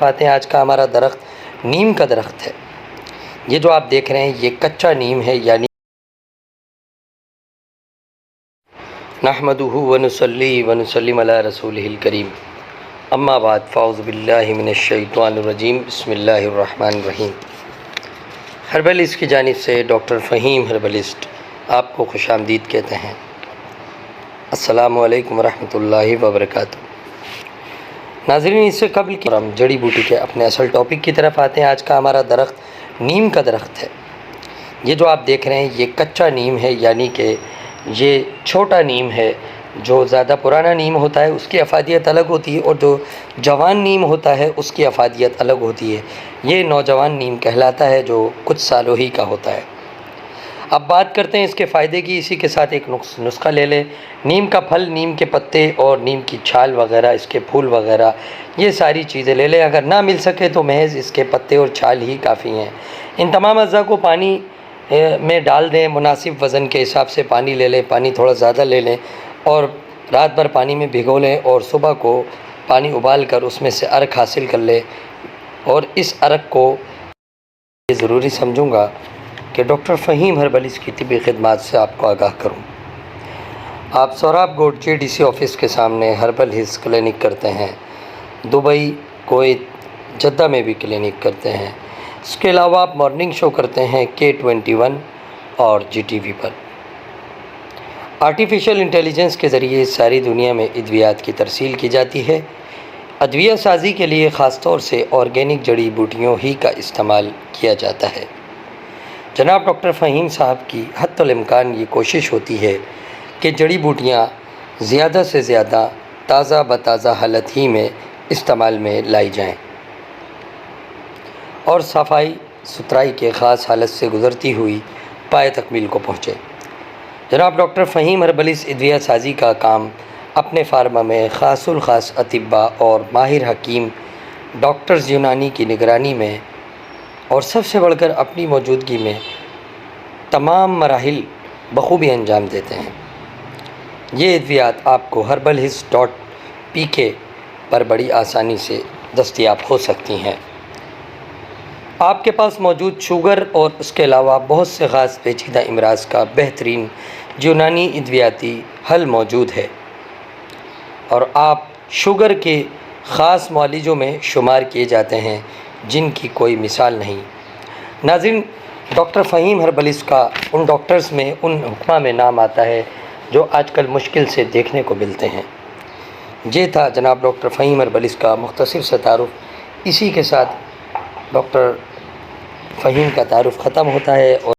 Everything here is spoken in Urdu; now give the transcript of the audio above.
پاتے ہیں آج کا ہمارا درخت نیم کا درخت ہے۔ یہ جو آپ دیکھ رہے ہیں یہ کچا نیم ہے، یعنی نحمدہ ونصلی ونسلم علی رسولہ الکریم، اما بعد فاعوذ باللہ من الشیطان الرجیم، بسم اللہ الرحمن الرحیم۔ ہربلسٹ کی جانب سے ڈاکٹر فہیم ہربلسٹ آپ کو خوش آمدید کہتے ہیں۔ السلام علیکم ورحمۃ اللہ وبرکاتہ۔ ناظرین، اس سے قبل کہ ہم جڑی بوٹی کے اپنے اصل ٹاپک کی طرف آتے ہیں، آج کا ہمارا درخت نیم کا درخت ہے۔ یہ جو آپ دیکھ رہے ہیں یہ کچا نیم ہے، یعنی کہ یہ چھوٹا نیم ہے۔ جو زیادہ پرانا نیم ہوتا ہے اس کی افادیت الگ ہوتی ہے، اور جو جوان نیم ہوتا ہے اس کی افادیت الگ ہوتی ہے۔ یہ نوجوان نیم کہلاتا ہے جو کچھ سالوں ہی کا ہوتا ہے۔ اب بات کرتے ہیں اس کے فائدے کی۔ اسی کے ساتھ ایک نسخہ لے لیں۔ نیم کا پھل، نیم کے پتے اور نیم کی چھال وغیرہ، اس کے پھول وغیرہ، یہ ساری چیزیں لے لیں۔ اگر نہ مل سکے تو محض اس کے پتے اور چھال ہی کافی ہیں۔ ان تمام اجزاء کو پانی میں ڈال دیں، مناسب وزن کے حساب سے پانی لے لیں، پانی تھوڑا زیادہ لے لیں اور رات بھر پانی میں بھگو لیں، اور صبح کو پانی ابال کر اس میں سے عرق حاصل کر لیں۔ اور اس عرق کو یہ ضروری سمجھوں گا کہ ڈاکٹر فہیم ہربلسٹ کی طبی خدمات سے آپ کو آگاہ کروں۔ آپ سوراب گوٹ JDC آفس کے سامنے ہربل ہلز کلینک کرتے ہیں۔ دبئی، کویت، جدہ میں بھی کلینک کرتے ہیں۔ اس کے علاوہ آپ مارننگ شو کرتے ہیں K21 اور GTV پر۔ آرٹیفیشل انٹیلیجنس کے ذریعے ساری دنیا میں ادویات کی ترسیل کی جاتی ہے۔ ادویہ سازی کے لیے خاص طور سے آرگینک جڑی بوٹیوں ہی کا استعمال کیا جاتا ہے۔ جناب ڈاکٹر فہیم صاحب کی حتی الامکان یہ کوشش ہوتی ہے کہ جڑی بوٹیاں زیادہ سے زیادہ تازہ بتازہ حالت ہی میں استعمال میں لائی جائیں اور صفائی ستھرائی کے خاص حالت سے گزرتی ہوئی پائے تکمیل کو پہنچے۔ جناب ڈاکٹر فہیم ہربلسٹ ادویہ سازی کا کام اپنے فارما میں خاص الخاص اطباء اور ماہر حکیم ڈاکٹرز یونانی کی نگرانی میں اور سب سے بڑھ کر اپنی موجودگی میں تمام مراحل بخوبی انجام دیتے ہیں۔ یہ ادویات آپ کو herbal-his.pk پر بڑی آسانی سے دستیاب ہو سکتی ہیں۔ آپ کے پاس موجود شوگر اور اس کے علاوہ بہت سے خاص پیچیدہ امراض کا بہترین یونانی ادویاتی حل موجود ہے، اور آپ شوگر کے خاص معالجوں میں شمار کیے جاتے ہیں جن کی کوئی مثال نہیں۔ ناظرین، ڈاکٹر فہیم ہربلسٹ کا ان ڈاکٹرز میں، ان حکمہ میں نام آتا ہے جو آج کل مشکل سے دیکھنے کو ملتے ہیں۔ یہ تھا جناب ڈاکٹر فہیم ہربلسٹ کا مختصر سا تعارف۔ اسی کے ساتھ ڈاکٹر فہیم کا تعارف ختم ہوتا ہے اور